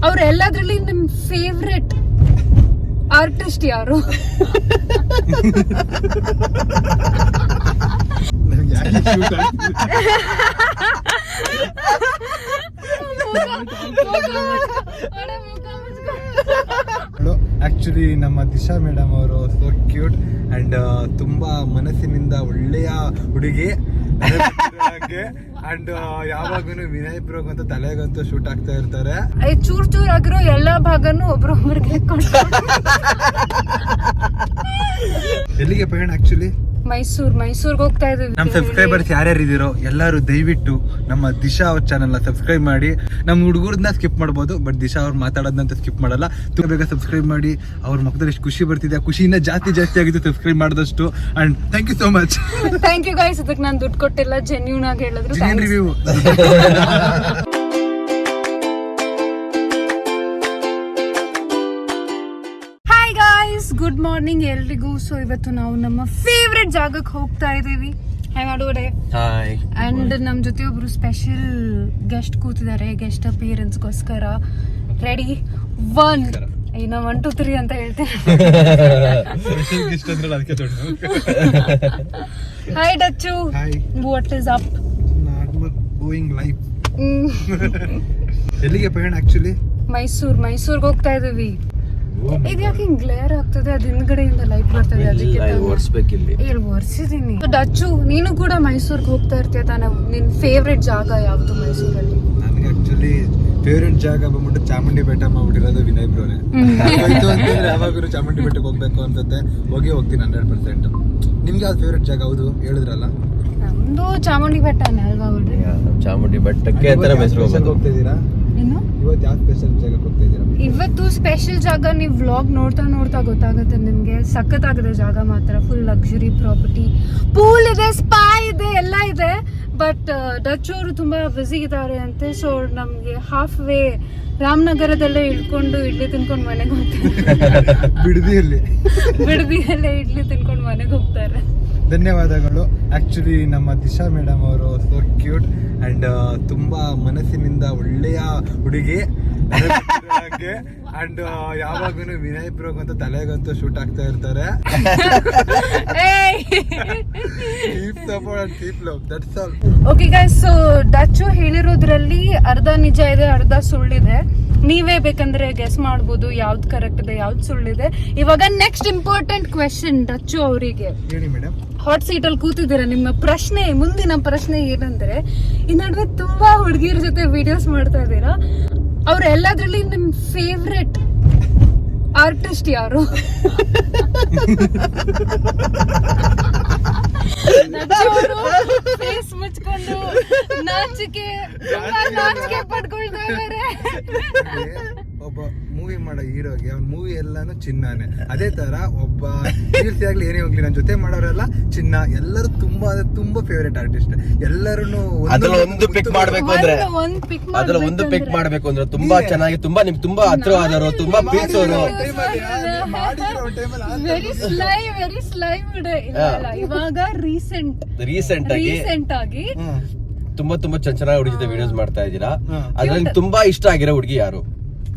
ಅವ್ರ ಎಲ್ಲದ್ರಲ್ಲಿ ನಿಮ್ favourite artist ಯಾರು? ಆಕ್ಚುಲಿ ನಮ್ಮ ದಿಶಾ ಮೇಡಮ್ ಅವರು ಸೋ ಕ್ಯೂಟ್ ಅಂಡ್ ತುಂಬಾ ಮನಸ್ಸಿನಿಂದ ಒಳ್ಳೆಯ ಹುಡುಗಿ ಅಂಡ್ ಯಾವಾಗೂ ವಿನಯ್ ಬ್ರೋಗ್ ಅಂತ ತಲೆಗಂತೂ ಶೂಟ್ ಆಗ್ತಾ ಇರ್ತಾರೆ. ಚೂರ್ ಚೂರ್ ಆಗಿರೋ ಎಲ್ಲಾ ಭಾಗನೂ ಒಬ್ರೊಬ್ರಿಗೆ ಎಲ್ಲಿಗೆ ಪಯಣ? ಆಕ್ಚುಲಿ ಮೈಸೂರ್ಗೆ ಹೋಗ್ತಾ ಇದೀವಿ. ನಮ್ ಸಬ್ಸ್ಕ್ರೈಬರ್ಸ್ ಯಾರ್ಯಾರು ಇದೀರೋ ಎಲ್ಲರೂ ದಯವಿಟ್ಟು ನಮ್ಮ ದಿಶಾ ಅವ್ರ ಚಾನಲ್ ನ ಸಬ್ಸ್ಕ್ರೈಬ್ ಮಾಡಿ. ನಮ್ ಹುಡುಗರನ್ನ ಸ್ಕಿಪ್ ಮಾಡ್ಬೋದು, ಬಟ್ ದಿಶಾ ಅವ್ರು ಮಾತಾಡೋದಂತ ಸ್ಕಿಪ್ ಮಾಡಲ್ಲ. ತುಂಬಾ ಬೇಗ ಸಬ್ಸ್ಕ್ರೈಬ್ ಮಾಡಿ. ಅವ್ರ ಮುಖದಲ್ಲಿ ಎಷ್ಟು ಖುಷಿ ಬರ್ತಿದೆ, ಖುಷಿಯಿಂದ ಜಾಸ್ತಿ ಆಗಿತ್ತು ಸಬ್ಸ್ಕ್ರೈಬ್ ಮಾಡಿದಷ್ಟು. And thank you so much. Thank you guys. ಇದಕ್ಕೆ ನಾನು ದುಡ್ಡು ಕೊಟ್ಟಿಲ್ಲ, ಜೆನ್ಯೂನ್ ಆಗಿ ಹೇಳಿದ್ರು. ರಿವ್ಯೂ ಗುಡ್ ಮಾರ್ನಿಂಗ್ ಎಲ್ರಿಗೂ. ಸೊ ಇವತ್ತು ನಾವು ನಮ್ಮ ಫೇವ್ರೆಟ್ ಜಾಗಕ್ಕೆ ಹೋಗ್ತಾ ಇದೀವಿ. ಹಾಯ್ ಮಾಡುವಡೆ. ಅಂಡ್ ನಮ್ ಜೊತೆ ಒಬ್ರು ಸ್ಪೆಷಲ್ ಗೆಸ್ಟ್ ಕೂತಿದ್ದಾರೆ, ಗೆಸ್ಟ್ ಅಪಿಯರೆನ್ಸ್ಗೋಸ್ಕರ. ರೆಡಿ 1 1 2 3 ಅಂತ ಹೇಳ್ತೇನೆ. Hi Dutch. What is up? Going life. ಎಲ್ಲಿಗೆ ಪಯಣ? ಆಕ್ಚುಲಿ ಮೈಸೂರ್ಗೆ ಹೋಗ್ತಾ ಇದೀವಿ. ಇದು ಯಾಕೆ ಹಿಂಗ್ ಗ್ಲೇರ್ ಆಗ್ತದೆ? ಅದ್ ಹಿಂದ್ಗಡೆಯಿಂದ ಲೈಟ್ ಬರ್ತದೆ, ಅದಕ್ಕೆ ಒರ್ಸಿದೀನಿ. ಡಚ್ಚು, ನೀನು ಕೂಡ ಮೈಸೂರ್ಗೆ ಹೋಗ್ತಾ ಇರ್ತೀಯ ತಾನೆ? ನಿನ್ ಫೇವ್ರೆಟ್ ಜಾಗ ಯಾವ್ದು ಮೈಸೂರಲ್ಲಿ? ನನಗೆ ಆಕ್ಚುಲಿ ಫೇವ್ರೆಟ್ ಜಾಗ ಬಂದ್ಬಿಟ್ಟು ಚಾಮುಂಡಿ ಬೆಟ್ಟ ಮಾಡ್ಬಿಟ್ಟಿರೋದು ವಿನಯ್ ಬ್ರೋನೆ. ಯಾವಾಗಲೂ ಚಾಮುಂಡಿ ಬೆಟ್ಟಕ್ಕೆ ಹೋಗ್ಬೇಕು ಅನ್ಸುತ್ತೆ, ಹೋಗ್ತೀನಿ 100%. ನಿಮ್ಗೆ ಯಾವ್ದು ಫೇವ್ರೆಟ್ ಜಾಗ? ಹೌದು ಹೇಳಿದ್ರಲ್ಲ, ನಮ್ದು ಚಾಮುಂಡಿ ಬೆಟ್ಟನೇ ಅಲ್ವಾ? ಚಾಮುಂಡಿ ಬೆಟ್ಟಕ್ಕೆ ಹೋಗ್ತಿದ್ದೀರಾ? ಏನು ಇವತ್ತು ಯಾವ ಸ್ಪೆಷಲ್ ಜಾಗಕ್ಕೆ ಹೋಗ್ತಾ ಇದ್ದೀರಾ? ಇವತ್ತು ಸ್ಪೆಷಲ್ ಜಾಗ. ನೀವು ವ್ಲಾಗ್ ನೋಡ್ತಾ ಗೊತ್ತಾಗುತ್ತೆ ನಿಮ್ಗೆ. ಸಖತ್ತಾಗಿದೆ ಜಾಗ ಮಾತ್ರ. ಫುಲ್ ಲಕ್ಸುರಿ ಪ್ರಾಪರ್ಟಿ, ಪೂಲ್ ಇದೆ, ಸ್ಪಾ ಇದೆ, ಎಲ್ಲ ಇದೆ. ಬಟ್ ಡಚ್ ಅವರು ತುಂಬಾ ಬ್ಯುಸಿ ಇದ್ದಾರೆ ಅಂತೆ. ಸೊ ನಮ್ಗೆ ಹಾಫ್ ವೇ ರಾಮನಗರದಲ್ಲೇ ಇಳ್ಕೊಂಡು ಇಡ್ಲಿ ತಿನ್ಕೊಂಡು ಮನೆಗೆ ಹೋಗ್ತಾರೆ. ಬಿಡದಿಯಲ್ಲೇ ಇಡ್ಲಿ ತಿನ್ಕೊಂಡು ಮನೆಗೆ ಹೋಗ್ತಾರೆ. ಧನ್ಯವಾದಗಳು. ಆಕ್ಚುಲಿ ನಮ್ಮ ದಿಶಾ ಮೇಡಮ್ ಅವರು ಸೋ ಕ್ಯೂಟ್ ಅಂಡ್ ತುಂಬಾ ಮನಸ್ಸಿನಿಂದ ಒಳ್ಳೆಯ ಹುಡುಗಿ ಅಂಡ್ ಯಾವಾಗೂ ವಿನಯ್ ಬ್ರೋಗ್ ಅಂತ ತಲೆಗಂತೂ ಶೂಟ್ ಆಗ್ತಾ ಇರ್ತಾರೆ. ಓಕೆ ಗೈಸ್, ಸೊ ಡಚ್ಚು ಹೇಳಿರೋದ್ರಲ್ಲಿ ಅರ್ಧ ನಿಜ ಇದೆ, ಅರ್ಧ ಸುಳ್ಳಿದೆ. ನೀವೇ ಬೇಕಂದ್ರೆ ಗೆಸ್ ಮಾಡ್ಬೋದು ಯಾವ್ದು ಕರೆಕ್ಟ್ ಇದೆ, ಯಾವ್ದು ಸುಳ್ಳಿದೆ. ಇವಾಗ ನೆಕ್ಸ್ಟ್ ಇಂಪಾರ್ಟೆಂಟ್ ಕ್ವೆಶ್ಚನ್ ಡಚ್ಚು ಅವರಿಗೆ. ಹೇಳಿ ಮೇಡಮ್. ಹಾಟ್ ಸೀಟ್ ಅಲ್ಲಿ ಕೂತಿದ್ದೀರಾ. ನಿಮ್ಮ ಪ್ರಶ್ನೆ, ಮುಂದಿನ ಪ್ರಶ್ನೆ ಏನಂದ್ರೆ, ಈ ನಡುವೆ ತುಂಬಾ ಹುಡುಗಿಯರ ಜೊತೆ ವಿಡಿಯೋಸ್ ಮಾಡ್ತಾ ಇದ್ದೀರಾ. ಅವ್ರ ಎಲ್ಲದ್ರಲ್ಲಿ ನಿಮ್ ಫೇವ್ರೆಟ್ ಆರ್ಟಿಸ್ಟ್ ಯಾರು? ಫೇಸ್ ಮುಚ್ಕೊಂಡು ನಾಚಿಕೆ ಪಡ್ಕೊಳ್ತಾ ಇದ್ದಾರೆ. ಒಬ್ಬ ಮೂವಿ ಮಾಡೋ ಹೀರೋಗೆ ಅವ್ನ ಮೂವಿ ಎಲ್ಲಾನು ಚಿನ್ನನೇ. ಅದೇ ತರ ಒಬ್ಬ ಕೀರ್ತಿ ಆಗ್ಲಿ ಏನೇ ಹೋಗ್ಲಿ ನನ್ನ ಜೊತೆ ಮಾಡೋರೆಲ್ಲ ಚಿನ್ನ. ಎಲ್ಲರೂ ತುಂಬಾ ಫೇವರೇಟ್ ಆರ್ಟಿಸ್ಟ್. ಎಲ್ಲರೂ ಒಂದು ಪಿಕ್ ಮಾಡ್ಬೇಕು ಅಂದ್ರೆ ತುಂಬಾ ಚೆನ್ನಾಗಿ, ನಿಮ್ಗೆ ತುಂಬಾ ಹತ್ರವಾದವರು, ತುಂಬಾ ಪ್ರೀತಿಸೋರು. ವೆರಿ ಸ್ಲೈವ್ ಇವಾಗ ರೀಸೆಂಟ್ ಆಗಿ ತುಂಬಾ ಚೆನ್ನಾಗಿ ಹುಡುಗಿ ಜೊತೆ ವಿಡಿಯೋಸ್ ಮಾಡ್ತಾ ಇದ್ದೀರಾ. ಅದ್ರಲ್ಲಿ ತುಂಬಾ ಇಷ್ಟ ಆಗಿರೋ ಹುಡುಗಿ ಯಾರು?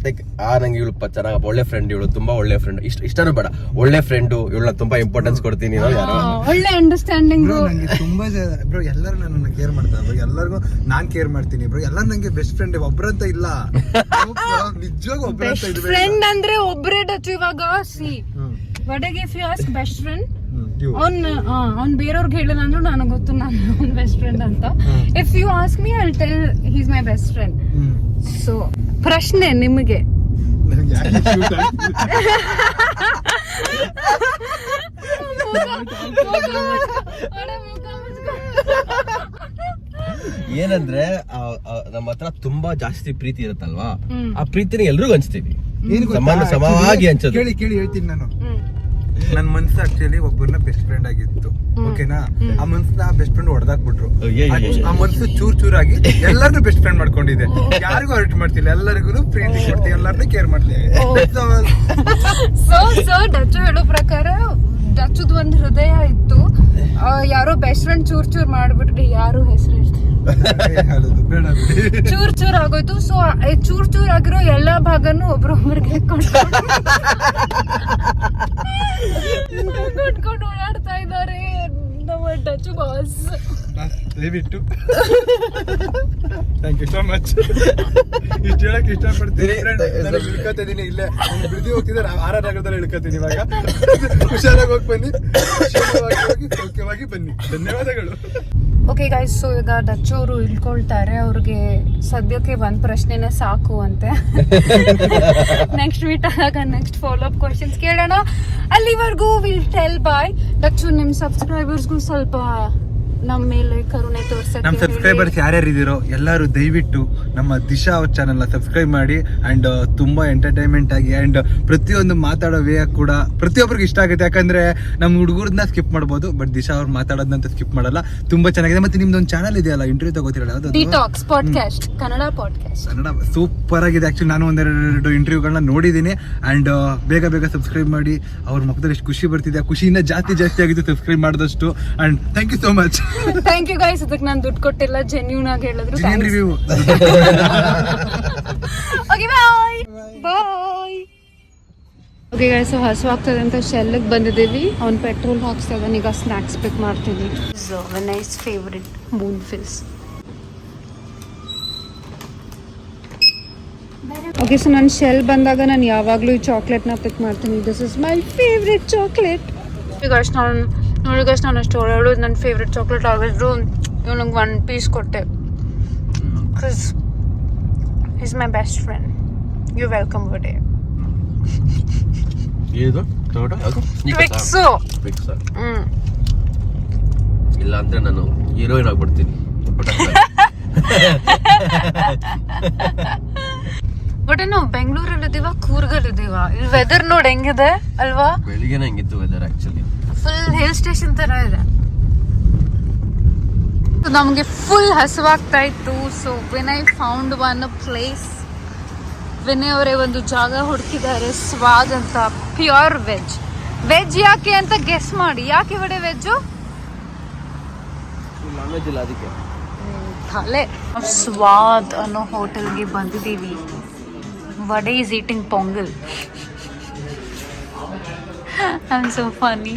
ಲೈಕ್ ನಂಗೆ ಇವಳು ಚೆನ್ನಾಗಿ ಒಳ್ಳೆ ಫ್ರೆಂಡ್, ಇವಳು ತುಂಬಾ ಒಳ್ಳೆ ಫ್ರೆಂಡ್, ಇಷ್ಟನೂ ಬೇಡ, ಒಳ್ಳೆ ಫ್ರೆಂಡ್, ಇವಳನ್ನ ತುಂಬಾ ಇಂಪಾರ್ಟೆನ್ಸ್ ಕೊಡ್ತೀನಿ. ಒಳ್ಳೆ ಅಂಡರ್ಸ್ಟ್ಯಾಂಡಿಂಗ್. ತುಂಬಾ ಬ್ರೋ ಎಲ್ಲರೂ ನನ್ನ ಕೇರ್ ಮಾಡ್ತಾರೆ ಬ್ರೋ. ಎಲ್ಲರಿಗೂ ನಾನ್ ಕೇರ್ ಮಾಡ್ತೀನಿ ಬ್ರೋ. ಎಲ್ಲರೂ ನಂಗೆ ಬೆಸ್ಟ್ ಫ್ರೆಂಡ್, ಒಬ್ರಂತ ಇಲ್ಲ. ನಿಜವಾಗ ಒಬ್ರಂತ ಇಲ್ಲ. ಫ್ರೆಂಡ್ ಅಂದ್ರೆ ಒಬ್ರೇ ಡಚ್. ಇವಾಗ ಸಿ ವಡೆಗೆ if you ask best friend, ಅವ್ನ್ ಬೇರೆಯವ್ರಿಗೆ ಹೇಳಿಲ್ಲ ಅಂದ್ರೂ ನನಗೆ ಗೊತ್ತು ನಾನು ಬೆಸ್ಟ್ ಫ್ರೆಂಡ್ ಅಂತ. If you ask me I will tell he is my best friend. So ಪ್ರಶ್ನೆ ನಿಮಗೆ, ಏನಂದ್ರೆ ನಮ್ಮ ಹತ್ರ ತುಂಬಾ ಜಾಸ್ತಿ ಪ್ರೀತಿ ಇರುತ್ತಲ್ವಾ, ಆ ಪ್ರೀತಿನ ಎಲ್ರಿಗೂ ಹಂಚ್ತೀವಿ, ಸಮವಾಗಿ ಹಂಚೋದು. ಕೇಳಿ ಹೇಳ್ತೀನಿ ನಾನು. ನನ್ ಮನ್ಸು ಆಕ್ಚುಲಿ ಒಬ್ಬರನ್ನ ಬೆಸ್ಟ್ ಫ್ರೆಂಡ್ ಆಗಿತ್ತು, ಓಕೆನಾ? ಆ ಮನ್ಸನ್ನ ಬೆಸ್ಟ್ ಫ್ರೆಂಡ್ ಹೊಡೆದಾಕ್ಬಿಟ್ರು. ಆ ಮನ್ಸು ಚೂರಾಗಿ ಎಲ್ಲರನ್ನೂ ಬೆಸ್ಟ್ ಫ್ರೆಂಡ್ ಮಾಡ್ಕೊಂಡಿದೆ. ಯಾರಿಗೂ ಹರ್ಟ್ ಮಾಡ್ತಿಲ್ಲ, ಎಲ್ಲರಿಗೂ ಪ್ರೀತಿ ಕೊಡ್ತೀವಿ, ಎಲ್ಲರನ್ನೂ ಕೇರ್ ಮಾಡ್ತೀವಿ. ಸೊ ಡಚ್ಚು ಹೇಳೋ ಪ್ರಕಾರ ಡಚ್ಚುದು ಒಂದು ಹೃದಯ ಇತ್ತು. ಯಾರೋ ಬೆಸ್ಟ್ ಫ್ರೆಂಡ್ ಚೂರ್ ಮಾಡ್ಬಿಟ್ರಿ. ಯಾರು ಹೆಸರು ಹೇಳೋದು ಬೇಡ ಬಿಡಿ. ಚೂರ್ ಚೂರ್ ಆಗೋಯ್ತು. ಸೊ ಚೂರ್ ಚೂರ್ ಆಗಿರೋ ಎಲ್ಲಾ ಭಾಗನು ಒಬ್ರೊಬ್ರಿಗೆ ಕೊಟ್ಕೊಂಡು ಓಡಾಡ್ತಾ ಇದ್ದಾರೆ ನಮ್ಮ ಟಚ್ ಬಾಸ್. ದಯವಿಟ್ಟು ಥ್ಯಾಂಕ್ ಯು ಸೋ ಮಚ್. ಇಷ್ಟು ಹೇಳಕ್ ಇಷ್ಟಪಡ್ತೀನಿ. ಇಳ್ಕೊತಿದ್ದೀನಿ ಇಲ್ಲೇ ಬಿಡ್ದಿ ಹೋಗ್ತಿದ್ದಾರೆ ಆರಾಧನಗರದಲ್ಲಿ ಇಳ್ಕೊತೀನಿ. ಇವಾಗ ಹುಷಾರಾಗಿ ಹೋಗಿ ಬನ್ನಿ, ಸೌಖ್ಯವಾಗಿ ಬನ್ನಿ. ಧನ್ಯವಾದಗಳು. ಓಕೆ ಗೈಸ್, ಸೊ ಈಗ ಡಚ್ ಅವರು ಇಳ್ಕೊಳ್ತಾರೆ. ಅವ್ರಿಗೆ ಸದ್ಯಕ್ಕೆ ಒಂದ್ ಪ್ರಶ್ನೆನೇ ಸಾಕು ಅಂತೆ. ನೆಕ್ಸ್ಟ್ ಮೀಟ್ ಆದಾಗ ನೆಕ್ಸ್ಟ್ ಫಾಲೋ ಅಪ್ ಕ್ವಶನ್ಸ್ ಕೇಳೋಣ. ಅಲ್ಲಿವರೆಗೂ ವಿಲ್ ಟೆಲ್ ಬಾಯ್. ಡಚ್ಚು ನಿಮ್ ಸಬ್ಸ್ಕ್ರೈಬರ್ಸ್ಗೂ ಸ್ವಲ್ಪ ನಮ್ಮ ಮೇಲೆ ಕರುಣೆ ತೋರ್ಸಕ್ಕೆ ನಮ್ಮ ಸಬ್ಸ್ಕ್ರೈಬರ್ಸ್ ಯಾರ್ಯಾರು ಇದ್ದೀರೋ ಎಲ್ಲರೂ ದಯವಿಟ್ಟು ನಮ್ಮ ದಿಶಾ ಅವ್ರ ಚಾನಲ್ನ ಸಬ್ಸ್ಕ್ರೈಬ್ ಮಾಡಿ. ಅಂಡ್ ತುಂಬಾ ಎಂಟರ್ಟೈನ್ಮೆಂಟ್ ಆಗಿ ಅಂಡ್ ಪ್ರತಿಯೊಂದು ಮಾತಾಡೋ ವೇ ಕೂಡ ಪ್ರತಿಯೊಬ್ಬರಿಗೆ ಇಷ್ಟ ಆಗುತ್ತೆ. ಯಾಕಂದ್ರೆ ನಮ್ಮ ಹುಡುಗರನ್ನ ಸ್ಕಿಪ್ ಮಾಡ್ಬೋದು, ಬಟ್ ದಿಶಾ ಅವ್ರು ಮಾತಾಡೋದಂತ ಸ್ಕಿಪ್ ಮಾಡಲ್ಲ. ತುಂಬಾ ಚೆನ್ನಾಗಿದೆ. ಮತ್ತೆ ನಿಮ್ದೊಂದು ಚಾನಲ್ ಇದೆಯಲ್ಲ, ಇಂಟರ್ವ್ಯೂ ತಗೋತಿರಲ್ಲ, ಯಾವ್ದು? Detox podcast, Kannada podcast. Kannada super ಆಗಿದೆ. ಆಕ್ಚುಲಿ ನಾನು ಒಂದೆರಡು ಇಂಟರ್ವ್ಯೂಗಳನ್ನ ನೋಡಿದ್ದೀನಿ. ಅಂಡ್ ಬೇಗ ಬೇಗ ಸಬ್ಸ್ಕ್ರೈಬ್ ಮಾಡಿ. ಅವ್ರ ಮುಖದಲ್ಲಿ ಎಷ್ಟು ಖುಷಿ ಬರ್ತಿದೆ, ಖುಷಿಯಿಂದ ಜಾಸ್ತಿ ಆಗಿತ್ತು ಸಬ್ಸ್ಕ್ರೈಬ್ ಮಾಡಿದಷ್ಟು. And thank you so much. Thank you guys. ಅದಕ್ಕೆ ನಾನು ದುಡ್ಡು ಕೊಟ್ಟಿಲ್ಲ, ಜೆನ್ಯೂನ್ ಆಗಿ ಹೇಳಿದ್ರು. Review okay bye bye. Okay guys, so ಹಸುವಾಗ್ತದೆ ಅಂತ ಶೆಲ್ಗೆ ಬಂದಿದ್ದೀವಿ. ಅವ್ನು ಪೆಟ್ರೋಲ್ ಹಾಕ್ಸ್ತಾ ಇದ್ದಾನೆ. ಈಗ ಸ್ನ್ಯಾಕ್ಸ್ ಪಿಕ್ ಮಾಡ್ತೀನಿ. Nice favourite Moon fills. Okay, so ನಾನು ಶೆಲ್ ಬಂದಾಗ ನಾನು ಯಾವಾಗಲೂ ಈ ಚಾಕ್ಲೇಟ್ನ ಪಿಕ್ ಮಾಡ್ತೀನಿ. This is my favourite chocolate. ಈಗ ನಾನು ಅಷ್ಟು ಹೇಳೋದು ನನ್ನ ಫೇವ್ರೆಟ್ ಚಾಕ್ಲೇಟ್ ಆಗಿದ್ರು ಇವನಿಗೆ 1 ಪೀಸ್ ಕೊಟ್ಟೆ. Chris is my best friend. You welcome birthday. ಇದು ಟ್ವಿಕ್ಸು. ಇಲ್ಲ ಅಂದ್ರೆ ನಾನು ಹೀರೋಯಿನ್ ಆಗ್ಬಿಡ್ತೀನಿ. ಬಟ್ ನಾವು ಬೆಂಗಳೂರಲ್ಲಿದ್ದೀವ, ಕೂರ್ಗಲ್ಲಿದ್ದೀವ. ಇಲ್ಲಿ ವೆದರ್ ನೋಡಿ ಹೆಂಗಿದೆ ಅಲ್ವಾ? ಬೆಳಿಗ್ಗೆನ ಹೆಂಗಿತ್ತು weather actually. Full hill station ತರ ಇದೆ. ನಮಗೆ ಫುಲ್ ಹಸುವಾಗ್ತಾ ಇತ್ತು. So Vinay found one place. Vinay ಅವರೇ ಒಂದು ಜಾಗ ಹುಡುಕಿದ್ದಾರೆ, ಸ್ವಾದ್ ಅಂತ. Pure veg. ವೆಜ್ ಯಾಕೆ ಅಂತ ಗೆಸ್ ಮಾಡಿ. ಯಾಕೆ ಇವಡೆ ವೆಜ್ಜು? ನಾನ್ ವೆಜ್ ಇಲ್ಲ ಅದಕ್ಕೆ. ತಲೆ. ಸ್ವಾದ್ ಅನ್ನೋ ಹೋಟೆಲ್ಗೆ ಬಂದಿದ್ದೀವಿ. Vada is eating pongal. I am so funny.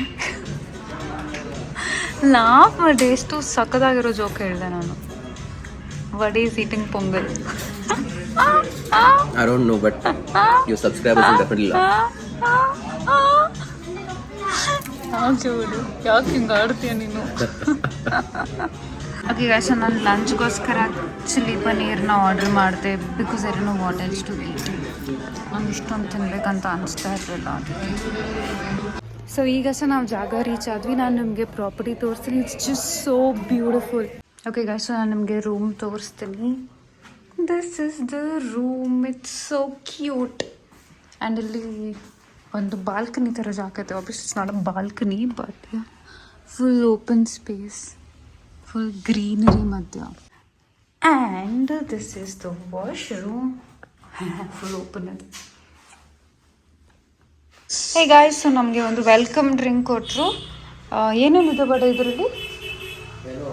Laugh vada. ಎಷ್ಟು ಸಕ್ಕದಾಗಿರೋ ಜೋಕ್ ಹೇಳಿದೆ ನಾನು. Vada is eating pongal. I don't know, but your subscribers will definitely love. ಯಾಕೆ ಹಿಂಗೆ ಆಡ್ತೀಯ ನೀನು? ಓಕೆ ಗೈಸ್, ನಾನು ಲಂಚ್ಗೋಸ್ಕರ ಚಿಲ್ಲಿ ಪನ್ನೀರ್ನ ಆರ್ಡರ್ ಮಾಡಿದೆ. Because I don't know what else to eat. ನಂಗೆ ಇಷ್ಟೊಂದು ತಿನ್ಬೇಕಂತ ಅನಿಸ್ತಾ ಇರಲಿಲ್ಲ ಅದಕ್ಕೆ. ಸೊ ಈಗ ನಾವು ಜಾಗ ರೀಚ್ ಆದ್ವಿ. ನಾನು ನಿಮಗೆ ಪ್ರಾಪರ್ಟಿ ತೋರಿಸ್ತೀನಿ. It's just so beautiful. Okay guys, ನಾನು ನಿಮಗೆ ರೂಮ್ ತೋರಿಸ್ತೀನಿ. This is the room. It's so cute. And ಇಲ್ಲಿ ಒಂದು ಬಾಲ್ಕನಿ ಥರ ಜಾಗ ಇದೆ. Obvious it's not a balcony, but full open space, full greenery ಮಧ್ಯ. And this is the washroom. Full open ಇದೆ. ಹೇ ಗಾಯ್ಸ್, ಸೊ ನಮಗೆ ಒಂದು ವೆಲ್ಕಮ್ ಡ್ರಿಂಕ್ ಕೊಟ್ಟರು. ಏನೇನಿದೆ ಬಡ ಇದರಲ್ಲಿ? ಏನೋ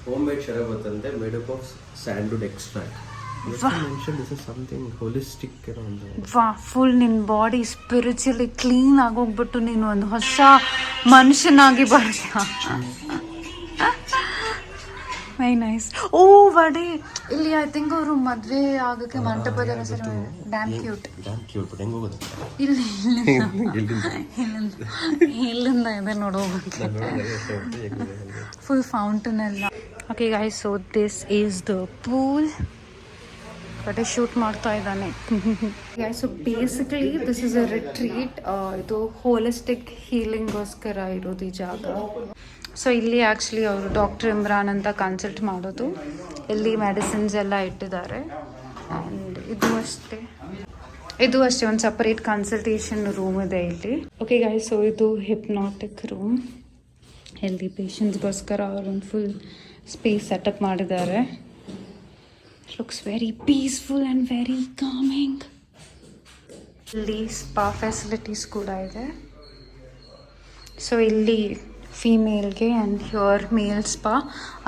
ಹೋಮ್ ಮೇಡ್ ಶರಬತ್ ಅಂತೆ, made up of sandalwood extract. Full ನಿನ್ನ ಬಾಡಿ ಸ್ಪಿರಿಚುಲಿ ಕ್ಲೀನ್ ಆಗೋಗ್ಬಿಟ್ಟು ನೀನು ಒಂದು ಹೊಸ ಮನುಷ್ಯನಾಗಿ ಬರ್ತೀಯ. Very nice. ಓ ವಡೆ. ಇಲ್ಲಿ ಐ ಥಿಂಕ್ ಅವರು ಮದುವೆ ಆಗೋಕ್ಕೆ ಮಂಟಪದ ಹೆಸರು ಡ್ಯಾಮ್ ಕ್ಯೂಟ್. ಇಲ್ಲಿ ಇಲ್ಲಿಂದ ಇದೆ ನೋಡೋ. ಫುಲ್ ಫೌಂಟನ್ ಎಲ್ಲ. Okay guys, so this is the pool. ಬಟ್ಟೆ ಶೂಟ್ ಮಾಡ್ತಾ ಇದ್ದಾನೆ. So basically this is a retreat. ಇದು ಹೋಲಿಸ್ಟಿಕ್ ಹೀಲಿಂಗ್ಗೋಸ್ಕರ ಇರೋದು ಈ ಜಾಗ. ಸೊ ಇಲ್ಲಿ ಆ್ಯಕ್ಚುಲಿ ಅವರು ಡಾಕ್ಟರ್ ಇಮ್ರಾನ್ ಅಂತ ಕನ್ಸಲ್ಟ್ ಮಾಡೋದು. ಇಲ್ಲಿ ಮೆಡಿಸಿನ್ಸ್ ಎಲ್ಲ ಇಟ್ಟಿದ್ದಾರೆ. ಆ್ಯಂಡ್ ಇದು ಅಷ್ಟೇ ಒಂದು ಸಪರೇಟ್ ಕನ್ಸಲ್ಟೇಷನ್ ರೂಮ್ ಇದೆ ಇಲ್ಲಿ. ಓಕೆ ಗೈಸ್, ಸೊ ಇದು ಹಿಪ್ನಾಟಿಕ್ ರೂಮ್. ಇಲ್ಲಿ ಪೇಷಂಟ್ಸ್ಗೋಸ್ಕರ ಅವರೊಂದು ಫುಲ್ ಸ್ಪೇಸ್ ಸೆಟಪ್ ಮಾಡಿದ್ದಾರೆ. Looks very peaceful and very coming. ಇಲ್ಲಿ ಸ್ಪಾ ಫೆಸಿಲಿಟೀಸ್ ಕೂಡ ಇದೆ. ಸೊ ಇಲ್ಲಿ ಫೀಮೇಲ್ಗೆ ಆ್ಯಂಡ್ ಹ್ಯೂರ್ ಮೇಲ್ ಸ್ಪಾ.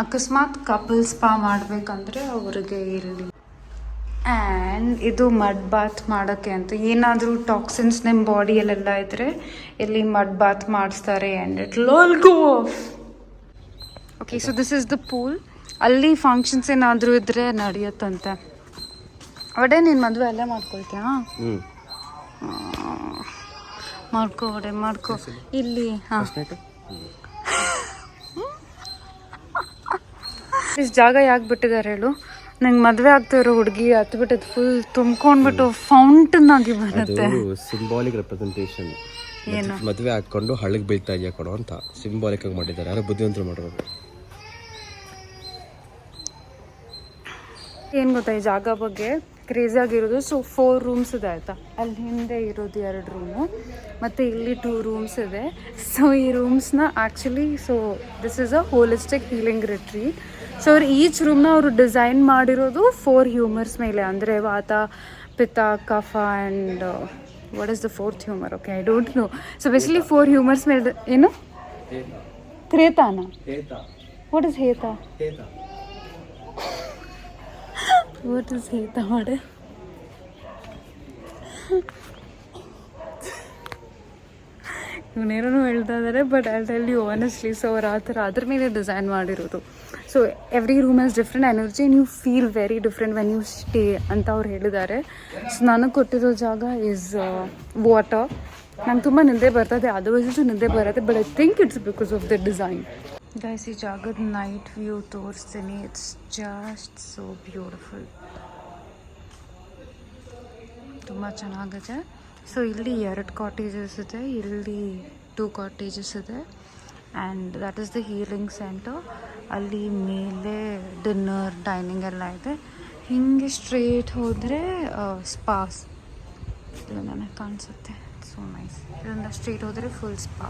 ಅಕಸ್ಮಾತ್ ಕಪಲ್ ಸ್ಪಾ ಮಾಡಬೇಕಂದ್ರೆ ಅವ್ರಿಗೆ ಇಲ್ಲಿ. ಆ್ಯಂಡ್ ಇದು ಮಡ್ ಬಾತ್ ಮಾಡೋಕ್ಕೆ ಅಂತ ಏನಾದರೂ ಟಾಕ್ಸಿನ್ಸ್ ನಿಮ್ಮ ಬಾಡಿಯಲ್ಲೆಲ್ಲ ಇದ್ದರೆ ಇಲ್ಲಿ ಮಡ್ ಬಾತ್ ಮಾಡಿಸ್ತಾರೆ. And it all go of. Okay, so this is the pool. ಅಲ್ಲಿ ಫಂಕ್ಷನ್ಸ್ ಏನಾದರೂ ಇದ್ದರೆ ನಡೆಯುತ್ತಂತೆ. ಒಡೆ ನೀನು ಮದುವೆ ಅಲ್ಲೇ ಮಾಡ್ಕೊಳ್ತೀಯಾ? ಮಾಡ್ಕೋ ಒಡೆ ಮಾಡ್ಕೋ. ಇಲ್ಲಿ ಹಾಂ ಇಷ್ಟು ಜಾಗ ಯಾಕೆ ಬಿಟ್ಟಿದ್ದಾರೆ ಹೇಳು? ನಂಗೆ ಮದುವೆ ಆಗ್ತಾ ಇರೋ ಹುಡುಗಿ ಹತ್ಬಿಟ್ಟು ಫುಲ್ ತುಂಬ್ಕೊಂಡ್ಬಿಟ್ಟು ಫೌಂಟನ್ ಆಗಿ ಬರುತ್ತೆ. Symbolic representation. ಏನು ಮದುವೆ ಹಾಕೊಂಡು ಹಳ್ಳಕ್ಕೆ ಬೀಳ್ತಾ ಇದೆಯಾ ಕೊಡೋ ಅಂತ ಸಿಂಬಾಲಿಕ್ ಆಗಿ ಮಾಡಿದ್ದಾರೆ. ಯಾರೋ ಬುದ್ಧಿವಂತರು ಮಾಡಿರೋದು. ಏನು ಗೊತ್ತಾ ಈ ಜಾಗ ಬಗ್ಗೆ ಕ್ರೇಜಿಯಾಗಿರೋದು? ಸೊ 4 ರೂಮ್ಸ್ ಇದೆ ಆಯಿತಾ. ಅಲ್ಲಿ ಹಿಂದೆ ಇರೋದು 2 ರೂಮು ಮತ್ತು ಇಲ್ಲಿ 2 ರೂಮ್ಸ್ ಇದೆ. ಸೊ ಈ ರೂಮ್ಸ್ನ actually this is a holistic healing retreat. So ಅವ್ರು ಈಚ್ ರೂಮ್ನ ಅವರು ಡಿಸೈನ್ ಮಾಡಿರೋದು 4 ಹ್ಯೂಮರ್ಸ್ ಮೇಲೆ, ಅಂದರೆ vata, pitta, kapha and what is the 4th humour? Okay, I don't know. So basically 4 humours ಮೇಲೆ. ಏನು ಕ್ರೇತಾನ? ವಾಟ್ ಇಸ್ ಹೇತ? ವಾಟ್ ಇಸ್ ಹೇತ ಮಾಡೆ? ಇವನೇನೋ ಹೇಳ್ತಾ ಇದ್ದಾರೆ, but I tell you honestly. So ಅವ್ರು ಆ ಥರ ಅದ್ರ ಮೇಲೆ ಡಿಸೈನ್ ಮಾಡಿರೋದು. So every room has different energy and you feel very different when you stay ಅಂತ ಅವ್ರು ಹೇಳಿದ್ದಾರೆ. ಸೊ ನನಗೆ ಕೊಟ್ಟಿರೋ ಜಾಗ ಈಸ್ ವಾಟರ್. ನಂಗೆ ತುಂಬ ನಿದ್ದೆ ಬರ್ತದೆ, ಅದರ್ವೈಸು ನಿದ್ದೆ ಬರುತ್ತೆ, but I think it's because of the design. Guys, ಈ ಜಾಗದ ನೈಟ್ ವ್ಯೂ ತೋರಿಸ್ತೀನಿ. It's just so beautiful. ತುಂಬ ಚೆನ್ನಾಗಿದೆ. ಸೊ ಇಲ್ಲಿ 2 ಕಾಟೇಜಸ್ ಇದೆ, ಇಲ್ಲಿ 2 ಕಾಟೇಜಸ್ ಇದೆ. And that is the healing centre. ಅಲ್ಲಿ ಮೇಲೆ ಡಿನ್ನರ್ ಡೈನಿಂಗ್ ಎಲ್ಲ ಇದೆ. ಹಿಂಗೆ ಸ್ಟ್ರೇಟ್ ಹೋದರೆ ಸ್ಪಾಸ್ ಇದು ನನಗೆ ಕಾಣಿಸುತ್ತೆ. So nice. ಇದರಿಂದ ಸ್ಟ್ರೇಟ್ ಹೋದರೆ ಫುಲ್ ಸ್ಪಾ.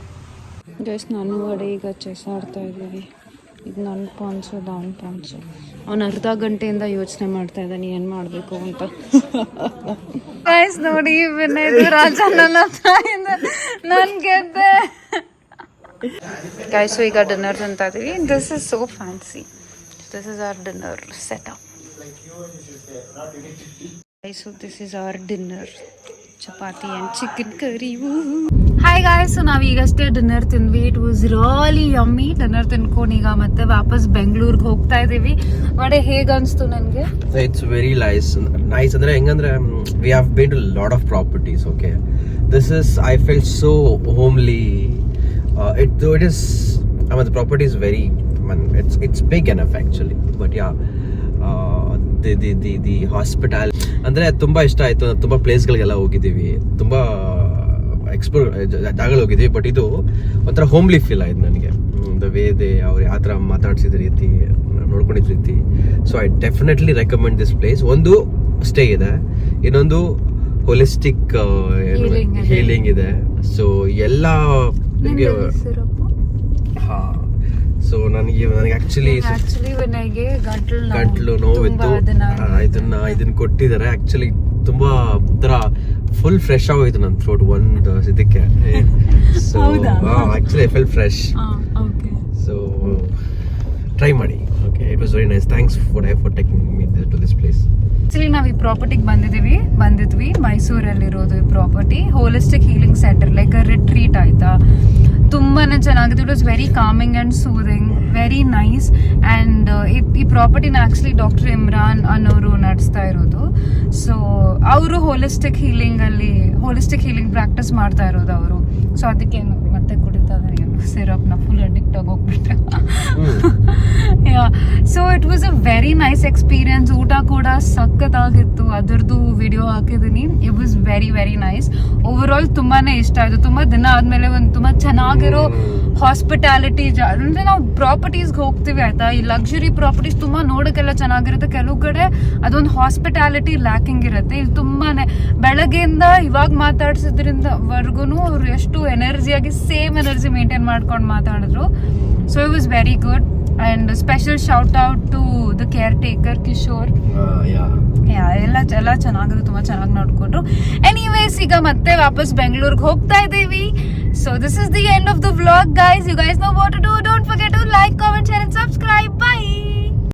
ಜಸ್ಟ್ ನಾನು ಒಡೆ ಈಗ ಚೆಸ್ ಆಡ್ತಾ ಇದ್ದೀವಿ. ಇದು ನನ್ನ ಪಾನ್ಸು, ಅದು ಅವ್ನ ಪಾನ್ಸು. ಅವ್ನು ಅರ್ಧ ಗಂಟೆಯಿಂದ ಯೋಚನೆ ಮಾಡ್ತಾ ಇದ್ದಾನೆ ಏನು ಮಾಡಬೇಕು ಅಂತ. ಗೈಸ್ ನೋಡಿ, ವಿನಯ್ ರಾಜ ನನ್ನ ನಾನು ಗೆದ್ದೆ. ಗೈಸ್, ಈಗ ಡಿನ್ನರ್ ಅಂತ ಇದ್ದೀವಿ. This is so fancy. This is our dinner setup. Guys, so this is our dinner. Chapati and chicken curry. Hi guys, so ನಾವು ಈಗಷ್ಟೇ ಡಿನ್ನರ್ ತಿಂದ್ವಿ. It was really yummy. Dinner ತಿನ್ಕೊಂಡು ಈಗ ಮತ್ತೆ ವಾಪಸ್ ಬೆಂಗಳೂರಿಗೆ ಹೋಗ್ತಾ ಇದ್ದೀವಿ. ಒಡೆ ಹೇಗೆ ಅನಿಸ್ತು ನನಗೆ? ಇಟ್ಸ್ ವೆರಿ ನೈಸ್ ಅಂದ್ರೆ ಹೆಂಗಂದ್ರೆ we have been to lot of properties. Okay, this is I feel so homely. It is, I mean, the property is very, I mean, it's big enough actually, but yeah, the hospital ಅಂದ್ರೆ ತುಂಬಾ ಇಷ್ಟ ಆಯ್ತು. ತುಂಬಾ ಪ್ಲೇಸ್ಗಳಿಗೆಲ್ಲ ಹೋಗಿದ್ದೀವಿ, ತುಂಬಾ explore ಜಾಗಗಳು ಹೋಗಿದ್ದೀವಿ, but ಇದು ಒಂಥರ ಹೋಮ್ಲಿ ಫೀಲ್ ಆಯ್ತು ನನಗೆ. ದ ವೇ ಅವ್ರು ಯಾವ ಥರ ಮಾತಾಡ್ಸಿದ ರೀತಿ, ನೋಡ್ಕೊಂಡಿದ್ದ ರೀತಿ. So I definitely recommend this place. ಒಂದು ಸ್ಟೇ ಇದೆ, ಇನ್ನೊಂದು ಹೋಲಿಸ್ಟಿಕ್ ಹೀಲಿಂಗ್ ಇದೆ. ಸೊ ಎಲ್ಲ ನಿಮಗೆ ಸೊ ನನಗೆ ಆಕ್ಚುಲಿ ಗಂಟ್ಲು ನೋವಿತ್ತು. ಇದನ್ನ ಕೊಟ್ಟಿದ್ದಾರೆ. ಆಕ್ಚುಲಿ ತುಂಬಾ ಒಂಥರ ಫುಲ್ ಫ್ರೆಶ್ ಆಗೋಯ್ತು ನನ್ನ ಥ್ರೋಟ್ ಒಂದು ಇದಕ್ಕೆ. So actually I feel fresh. So try ಮಾಡಿ. Okay, it was very nice. Thanks for taking me to this place. Actually ನಾವು ಈ ಪ್ರಾಪರ್ಟಿಗೆ ಬಂದಿದ್ವಿ ಮೈಸೂರಲ್ಲಿರೋದು ಈ property. Holistic healing centre, like a retreat ಆಯ್ತಾ. ತುಂಬಾನೇ ಚೆನ್ನಾಗಿದೆ. It was very calming and soothing, very nice. And ಈ ಪ್ರಾಪರ್ಟಿನ ಆ್ಯಕ್ಚುಲಿ ಡಾಕ್ಟರ್ ಇಮ್ರಾನ್ ಅನ್ನೋರು ನಡೆಸ್ತಾ ಇರೋದು. ಸೊ ಅವರು ಹೋಲಿಸ್ಟಿಕ್ ಹೀಲಿಂಗ್ ಪ್ರಾಕ್ಟೀಸ್ ಮಾಡ್ತಾ ಇರೋದು ಅವರು. ಸೊ ಅದಕ್ಕೆ ಮತ್ತೆ ಕುಡಿತಾ ಇದ್ದಾರೆ ಸಿರಪ್ನ, ಫುಲ್ ಅಡಿಕ್ಟ್ ಆಗೋಗ್ಬಿಟ್ಟೆ. So it was a very nice experience. ಊಟ ಕೂಡ ಸಖತ್ತಾಗಿತ್ತು. ಅದರದ್ದು ವಿಡಿಯೋ ಹಾಕಿದ್ದೀನಿ. It was very very nice. Over all ತುಂಬಾನೇ ಇಷ್ಟ ಆಯಿತು. ತುಂಬ ದಿನ ಆದಮೇಲೆ ಒಂದು ತುಂಬ ಚೆನ್ನಾಗಿರೋ ಹಾಸ್ಪಿಟಾಲಿಟಿ ಅಂದರೆ ನಾವು ಪ್ರಾಪರ್ಟೀಸ್ಗೆ ಹೋಗ್ತೀವಿ ಆಯಿತಾ. ಈ ಲಕ್ಸುರಿ ಪ್ರಾಪರ್ಟೀಸ್ ತುಂಬ ನೋಡೋಕ್ಕೆಲ್ಲ ಚೆನ್ನಾಗಿರುತ್ತೆ. ಕೆಲವು ಕಡೆ ಅದೊಂದು ಹಾಸ್ಪಿಟಾಲಿಟಿ ಲ್ಯಾಕಿಂಗ್ ಇರುತ್ತೆ. ಇದು ತುಂಬಾ ಬೆಳಗ್ಗೆಯಿಂದ ಇವಾಗ ಮಾತಾಡ್ಸಿದ್ರಿಂದ ವರ್ಗು ಅವರು ಎಷ್ಟು ಎನರ್ಜಿಯಾಗಿ ಸೇಮ್ ಎನರ್ಜಿ ಮೇಂಟೈನ್ ಮಾಡ್ಕೊಂಡು ಮಾತಾಡಿದ್ರು. So it was very good. And special shout out to the caretaker Kishore. ಎಲ್ಲ ಚೆನ್ನಾಗಿದೆ, ತುಂಬಾ ಚೆನ್ನಾಗಿ ನೋಡ್ಕೊಂಡ್ರು. ಎನಿವೇಸ್ ಈಗ ಮತ್ತೆ ವಾಪಸ್ ಬೆಂಗಳೂರಿಗೆ ಹೋಗ್ತಾ ಇದೀವಿ. So this is the end of the vlog guys. You guys know what to do. Don't forget to like, comment, share and subscribe. By.